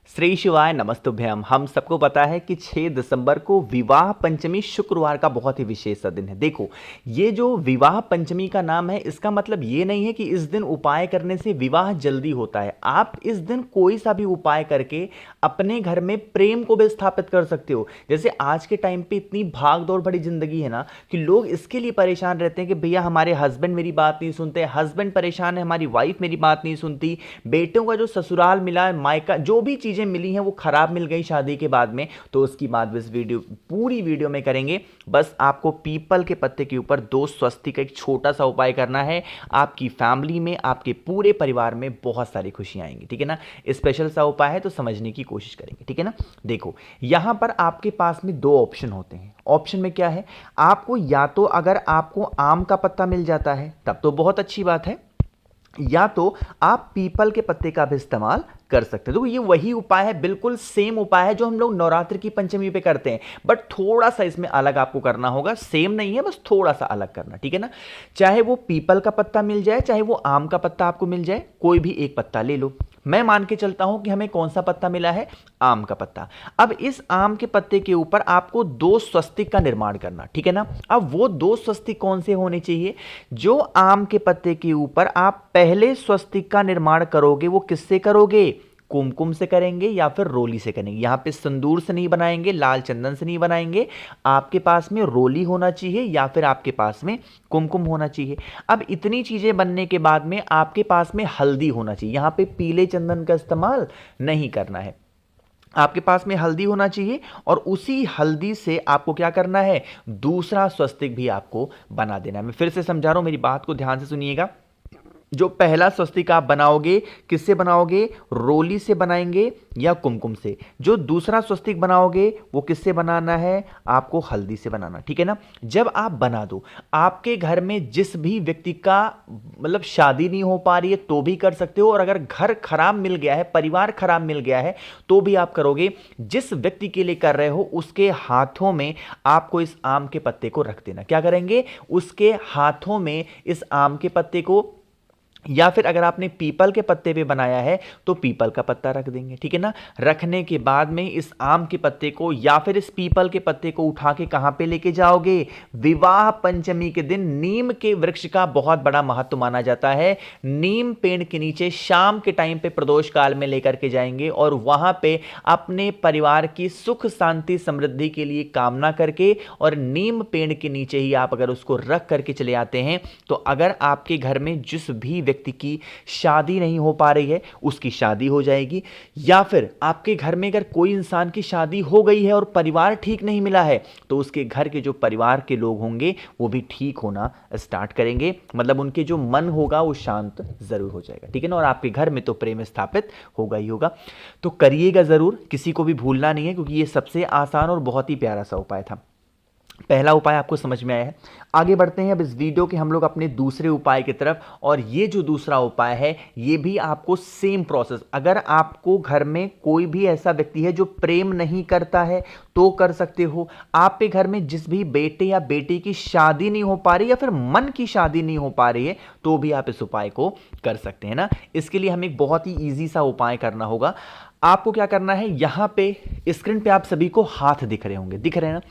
श्री शिवाय नमस्तुभ्यम। हम सबको पता है कि 6 दिसंबर को विवाह पंचमी शुक्रवार का बहुत ही विशेष सा दिन है। देखो, ये जो विवाह पंचमी का नाम है, इसका मतलब ये नहीं है कि इस दिन उपाय करने से विवाह जल्दी होता है। आप इस दिन कोई सा भी उपाय करके अपने घर में प्रेम को भी स्थापित कर सकते हो। जैसे आज के टाइम पे इतनी भाग दौड़ भरी जिंदगी है ना, कि लोग इसके लिए परेशान रहते हैं कि भैया हमारे हस्बैंड मेरी बात नहीं सुनते, हस्बैंड परेशान है, हमारी वाइफ मेरी बात नहीं सुनती, बेटों का जो ससुराल मिला, मायका जो भी चीजें मिली हैं वो खराब मिल गई शादी के बाद में। तो उसकी बात इस वीडियो पूरी वीडियो में करेंगे। बस आपको पीपल के पत्ते के ऊपर 2 स्वस्ति का एक छोटा सा उपाय करना है। आपकी फैमिली में, आपके पूरे परिवार में बहुत सारी खुशियां आएंगी। ठीक है ना, स्पेशल सा उपाय है तो समझने की कोशिश करेंगे। ठीक है ना, देखो यहां पर आपके पास में 2 ऑप्शन होते हैं। ऑप्शन में क्या है, आपको या तो अगर आपको आम का पत्ता मिल जाता है तब तो बहुत अच्छी बात है, या तो आप पीपल के पत्ते का भी इस्तेमाल कर सकते हैं। तो ये वही उपाय है, बिल्कुल सेम उपाय है जो हम लोग नवरात्रि की पंचमी पे करते हैं, बट थोड़ा सा इसमें अलग आपको करना होगा। सेम नहीं है, बस थोड़ा सा अलग करना। ठीक है ना, चाहे वो पीपल का पत्ता मिल जाए, चाहे वो आम का पत्ता आपको मिल जाए, कोई भी एक पत्ता ले लो। मैं मान के चलता हूं कि हमें कौन सा पत्ता मिला है, आम का पत्ता। अब इस आम के पत्ते के ऊपर आपको 2 स्वस्तिक का निर्माण करना। ठीक है ना, अब वो 2 स्वस्तिक कौन से होने चाहिए? जो आम के पत्ते के ऊपर आप पहले स्वस्तिक का निर्माण करोगे वो किससे करोगे? कुमकुम से करेंगे या फिर रोली से करेंगे। यहां पे सिंदूर से नहीं बनाएंगे, लाल चंदन से नहीं बनाएंगे। आपके पास में रोली होना चाहिए या फिर आपके पास में कुमकुम होना चाहिए। अब इतनी चीजें बनने के बाद में आपके पास में हल्दी होना चाहिए। यहां पे पीले चंदन का इस्तेमाल नहीं करना है, आपके पास में हल्दी होना चाहिए। और उसी हल्दी से आपको क्या करना है, दूसरा स्वस्तिक भी आपको बना देना है। मैं फिर से समझा रहा हूं, मेरी बात को ध्यान से सुनिएगा। जो पहला स्वस्तिक आप बनाओगे, किससे बनाओगे? रोली से बनाएंगे या कुमकुम से। जो दूसरा स्वस्तिक बनाओगे वो किससे बनाना है? आपको हल्दी से बनाना। ठीक है ना, जब आप बना दो, आपके घर में जिस भी व्यक्ति का मतलब शादी नहीं हो पा रही है तो भी कर सकते हो, और अगर घर खराब मिल गया है, परिवार खराब मिल गया है तो भी आप करोगे। जिस व्यक्ति के लिए कर रहे हो उसके हाथों में आपको इस आम के पत्ते को रख देना। क्या करेंगे? उसके हाथों में इस आम के पत्ते को, या फिर अगर आपने पीपल के पत्ते पे बनाया है तो पीपल का पत्ता रख देंगे। ठीक है ना, रखने के बाद में इस आम के पत्ते को या फिर इस पीपल के पत्ते को उठा के कहां पे लेके जाओगे? विवाह पंचमी के दिन नीम के वृक्ष का बहुत बड़ा महत्व माना जाता है। नीम पेड़ के नीचे शाम के टाइम पे प्रदोष काल में लेकर के जाएंगे और वहां पे अपने परिवार की सुख शांति समृद्धि के लिए कामना करके, और नीम पेड़ के नीचे ही आप अगर उसको रख करके चले आते हैं तो अगर आपके घर में जिस भी व्यक्ति की शादी नहीं हो पा रही है उसकी शादी हो जाएगी, या फिर आपके घर में अगर कोई इंसान की शादी हो गई है और परिवार ठीक नहीं मिला है तो उसके घर के जो परिवार के लोग होंगे वो भी ठीक होना स्टार्ट करेंगे। मतलब उनके जो मन होगा वो शांत जरूर हो जाएगा। ठीक है ना, और आपके घर में तो प्रेम स्थापित होगा ही होगा। तो करिएगा जरूर, किसी को भी भूलना नहीं है, क्योंकि ये सबसे आसान और बहुत ही प्यारा सा उपाय था। पहला उपाय आपको समझ में आया है। आगे बढ़ते हैं अब इस वीडियो के हम लोग अपने दूसरे उपाय की तरफ। और ये जो दूसरा उपाय है ये भी आपको सेम प्रोसेस, अगर आपको घर में कोई भी ऐसा व्यक्ति है जो प्रेम नहीं करता है तो कर सकते हो। आपके घर में जिस भी बेटे या बेटी की शादी नहीं हो पा रही या फिर मन की शादी नहीं हो पा रही है तो भी आप इस उपाय को कर सकते हैं ना। इसके लिए हमें एक बहुत ही ईजी सा उपाय करना होगा। आपको क्या करना है, यहां पे स्क्रीन पे आप सभी को हाथ दिख रहे होंगे, दिख रहे हैं ना।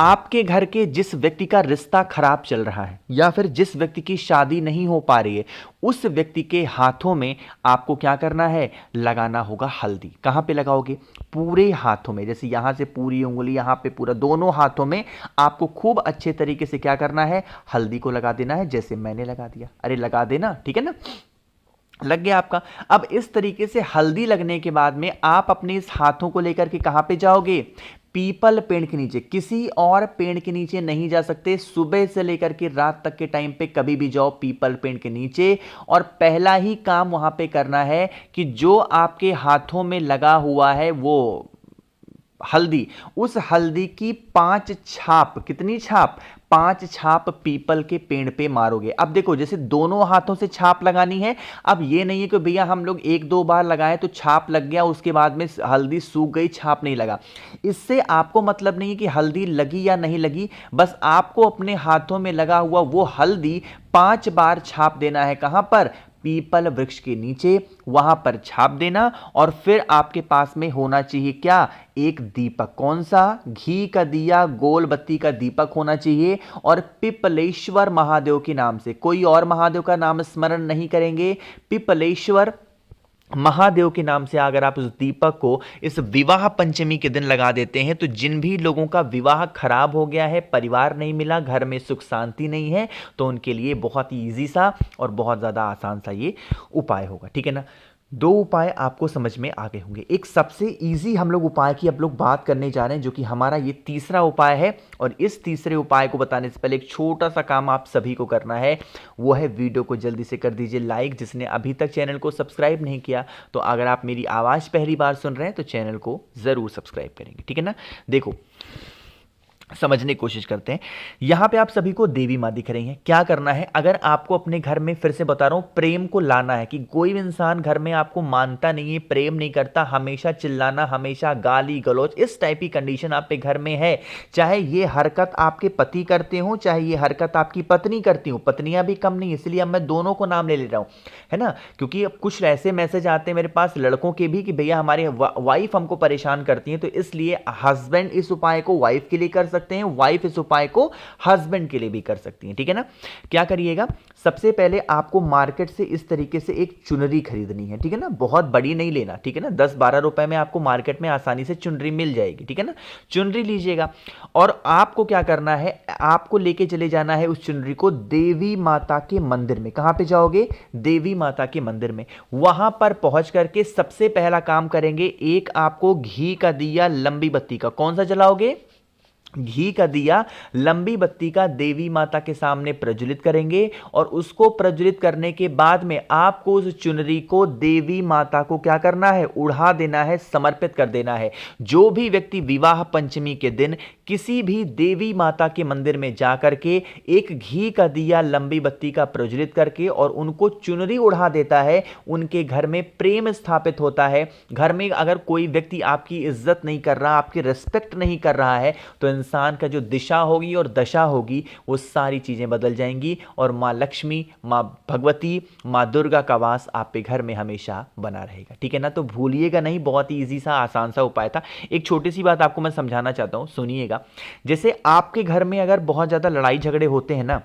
आपके घर के जिस व्यक्ति का रिश्ता खराब चल रहा है या फिर जिस व्यक्ति की शादी नहीं हो पा रही है, उस व्यक्ति के हाथों में आपको क्या करना है, लगाना होगा हल्दी। कहां पे लगाओगे? पूरे हाथों में, जैसे यहां से पूरी उंगली, यहां पे पूरा, दोनों हाथों में आपको खूब अच्छे तरीके से क्या करना है, हल्दी को लगा देना है, जैसे मैंने लगा दिया। अरे लगा देना, ठीक है ना, लग गया आपका। अब इस तरीके से हल्दी लगने के बाद में आप अपने इस हाथों को लेकर के कहां पे जाओगे? पीपल पेड़ के नीचे। किसी और पेड़ के नीचे नहीं जा सकते। सुबह से लेकर के रात तक के टाइम पे कभी भी जाओ पीपल पेड़ के नीचे, और पहला ही काम वहां पे करना है कि जो आपके हाथों में लगा हुआ है वो हल्दी, उस हल्दी की 5 छाप, कितनी छाप? 5 छाप पीपल के पेड़ पे मारोगे। अब देखो, जैसे दोनों हाथों से छाप लगानी है। अब ये नहीं है कि भैया हम लोग 1-2 बार लगाए तो छाप लग गया, उसके बाद में हल्दी सूख गई, छाप नहीं लगा। इससे आपको मतलब नहीं है कि हल्दी लगी या नहीं लगी, बस आपको अपने हाथों में लगा हुआ वो हल्दी 5 बार छाप देना है। कहां पर? पीपल वृक्ष के नीचे, वहां पर छाप देना और फिर आपके पास में होना चाहिए क्या, एक दीपक। कौन सा, घी का दिया, गोल बत्ती का दीपक होना चाहिए और पिपलेश्वर महादेव के नाम से, कोई और महादेव का नाम स्मरण नहीं करेंगे, पिपलेश्वर महादेव के नाम से अगर आप उस दीपक को इस विवाह पंचमी के दिन लगा देते हैं तो जिन भी लोगों का विवाह खराब हो गया है, परिवार नहीं मिला, घर में सुख शांति नहीं है, तो उनके लिए बहुत ही ईजी सा और बहुत ज़्यादा आसान सा ये उपाय होगा। ठीक है ना। दो उपाय आपको समझ में आ गए होंगे। एक सबसे इजी हम लोग उपाय की अब लोग बात करने जा रहे हैं, जो कि हमारा ये तीसरा उपाय है। और इस तीसरे उपाय को बताने से पहले एक छोटा सा काम आप सभी को करना है, वो है वीडियो को जल्दी से कर दीजिए लाइक। जिसने अभी तक चैनल को सब्सक्राइब नहीं किया, तो अगर आप मेरी आवाज़ पहली बार सुन रहे हैं तो चैनल को ज़रूर सब्सक्राइब करेंगे। ठीक है ना। देखो, समझने की कोशिश करते हैं। यहां पे आप सभी को देवी मां दिख रही हैं। क्या करना है, अगर आपको अपने घर में, फिर से बता रहा हूं, प्रेम को लाना है कि कोई भी इंसान घर में आपको मानता नहीं है, प्रेम नहीं करता, हमेशा चिल्लाना, हमेशा गाली गलौज, इस टाइप की कंडीशन आपके घर में है, चाहे ये हरकत आपके पति करते हो, चाहे ये हरकत आपकी पत्नी करती हो, पत्नियां भी कम नहीं, इसलिए अब मैं दोनों को नाम ले रहा हूं, है ना। क्योंकि अब कुछ ऐसे मैसेज आते हैं मेरे पास लड़कों के भी कि भैया हमारी वाइफ हमको परेशान करती है, तो इसलिए हस्बैंड इस उपाय को वाइफ के लिए कर सकते हैं, वाइफ इस उपाय को हस्बैंड के लिए भी कर सकती है। ठीक है ना। क्या करिएगा, सबसे पहले आपको मार्केट से इस तरीके से एक चुनरी खरीदनी है। ठीक है ना। बहुत बड़ी नहीं लेना। ठीक है ना। 10-12 रुपए में आपको मार्केट में आसानी से चुनरी मिल जाएगी। ठीक है ना। चुनरी लीजिएगा और आपको क्या करना है, आपको लेके चले जाना है उस चुनरी को देवी माता के मंदिर में। कहां पे जाओगे, देवी माता के मंदिर में। वहां पर पहुंच करके सबसे पहला काम करेंगे, एक आपको घी का दिया लंबी बत्ती का, कौन सा जलाओगे, घी का दिया लंबी बत्ती का देवी माता के सामने प्रज्वलित करेंगे और उसको प्रज्वलित करने के बाद में आपको उस चुनरी को देवी माता को क्या करना है, उड़ा देना है, समर्पित कर देना है। जो भी व्यक्ति विवाह पंचमी के दिन किसी भी देवी माता के मंदिर में जाकर के एक घी का दिया लंबी बत्ती का प्रज्वलित करके और उनको चुनरी उड़ा देता है, उनके घर में प्रेम स्थापित होता है। घर में अगर कोई व्यक्ति आपकी इज्जत नहीं कर रहा, आपकी रिस्पेक्ट नहीं कर रहा है, तो इंसान का जो दिशा होगी और दशा होगी वो सारी चीजें बदल जाएंगी और मां लक्ष्मी, मां भगवती, मां दुर्गा का वास आपके घर में हमेशा बना रहेगा। ठीक है ना। तो भूलिएगा नहीं, बहुत ही इजी सा आसान सा उपाय था। एक छोटी सी बात आपको मैं समझाना चाहता हूं, सुनिएगा। जैसे आपके घर में अगर बहुत ज्यादा लड़ाई झगड़े होते हैं ना,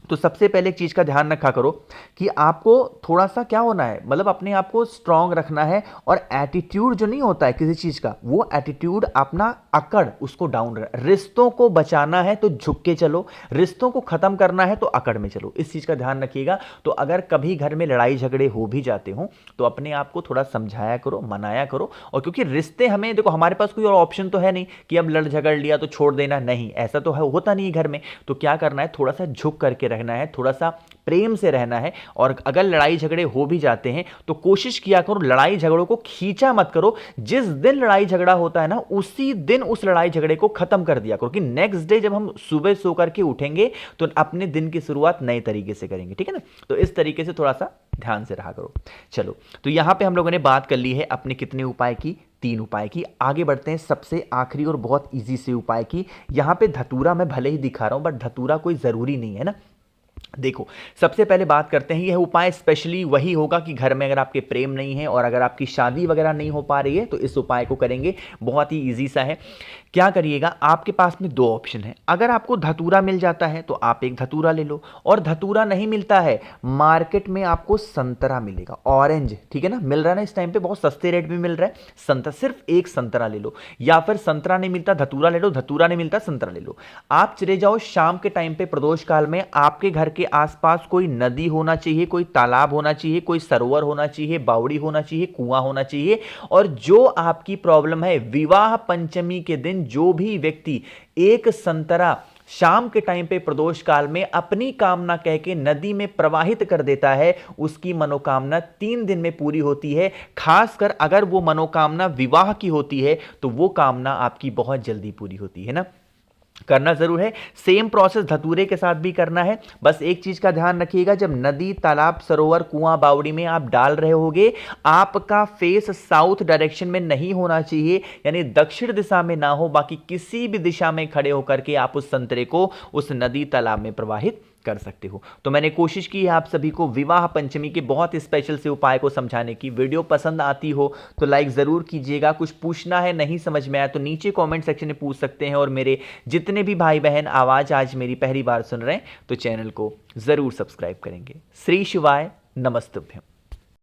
तो सबसे पहले एक चीज का ध्यान रखा करो कि आपको थोड़ा सा क्या होना है, मतलब अपने आप को स्ट्रांग रखना है और एटीट्यूड जो नहीं होता है किसी चीज का, वो एटीट्यूड अपना अकड़ उसको डाउन रख। रिश्तों को बचाना है तो झुक के चलो, रिश्तों को खत्म करना है तो अकड़ में चलो, इस चीज का ध्यान रखिएगा। तो अगर कभी घर में लड़ाई झगड़े हो भी जाते हो तो अपने आप को थोड़ा समझाया करो, मनाया करो। और क्योंकि रिश्ते हमें, देखो हमारे पास कोई और ऑप्शन तो है नहीं कि अब लड़ झगड़ लिया तो छोड़ देना, नहीं, ऐसा तो है, होता नहीं है घर में। तो क्या करना है, थोड़ा सा झुक करके रहना है, थोड़ा सा प्रेम से रहना है। और अगर लड़ाई झगड़े हो भी जाते हैं तो कोशिश किया करो लड़ाई झगड़ों को खींचा मत करो। जिस दिन लड़ाई झगड़ा होता है ना, उसी दिन उस लड़ाई झगड़े को खत्म कर दिया करो कि नेक्स्ट डे जब हम सुबह सो करके उठेंगे तो अपने दिन की शुरुआत नए तरीके से करेंगे। ठीक है ना। तो इस तरीके से थोड़ा सा ध्यान से रहा करो। चलो, तो यहां पे हम लोगों ने बात कर ली है अपने कितने उपाय की, 3 उपाय की। आगे बढ़ते हैं सबसे आखिरी और बहुत इजी से उपाय की। यहां पे धतूरा मैं भले ही दिखा रहा हूं, बट धतूरा कोई जरूरी नहीं है ना। देखो, सबसे पहले बात करते हैं, यह उपाय स्पेशली वही होगा कि घर में अगर आपके प्रेम नहीं है और अगर आपकी शादी वगैरह नहीं हो पा रही है तो इस उपाय को करेंगे। बहुत ही इजी सा है। क्या करिएगा, आपके पास में 2 ऑप्शन है। अगर आपको धतूरा मिल जाता है तो आप एक धतूरा ले लो, और धतूरा नहीं मिलता है, मार्केट में आपको संतरा मिलेगा, ऑरेंज। ठीक है ना, मिल रहा है ना इस टाइम पे, बहुत सस्ते रेट में मिल रहा है संतरा, सिर्फ एक संतरा ले लो। या फिर संतरा नहीं मिलता, धतूरा ले लो, धतूरा नहीं मिलता, संतरा ले लो। आप चले जाओ शाम के टाइम पे, प्रदोष काल में, आपके घर के आसपास कोई नदी होना चाहिए, कोई तालाब होना चाहिए, कोई सरोवर होना चाहिए, बावड़ी होना चाहिए, कुआं होना चाहिए। और जो आपकी प्रॉब्लम है, विवाह पंचमी के दिन जो भी व्यक्ति एक संतरा शाम के टाइम पे प्रदोष काल में अपनी कामना कह के नदी में प्रवाहित कर देता है, उसकी मनोकामना 3 दिन में पूरी होती है। खासकर अगर वो मनोकामना विवाह की होती है तो वो कामना आपकी बहुत जल्दी पूरी होती है ना। करना जरूर है। सेम प्रोसेस धतूरे के साथ भी करना है। बस एक चीज का ध्यान रखिएगा, जब नदी, तालाब, सरोवर, कुआं, बावड़ी में आप डाल रहे होगे, आपका फेस साउथ डायरेक्शन में नहीं होना चाहिए, यानी दक्षिण दिशा में ना हो। बाकी किसी भी दिशा में खड़े होकर के आप उस संतरे को उस नदी, तालाब में प्रवाहित कर सकते हो। तो मैंने कोशिश की है आप सभी को विवाह पंचमी के बहुत स्पेशल से उपाय को समझाने की। वीडियो पसंद आती हो तो लाइक ज़रूर कीजिएगा। कुछ पूछना है, नहीं समझ में आया तो नीचे कमेंट सेक्शन में पूछ सकते हैं। और मेरे जितने भी भाई बहन आवाज़ आज मेरी पहली बार सुन रहे हैं तो चैनल को ज़रूर सब्सक्राइब करेंगे। श्री शिवाय, नमस्तुभ्यम।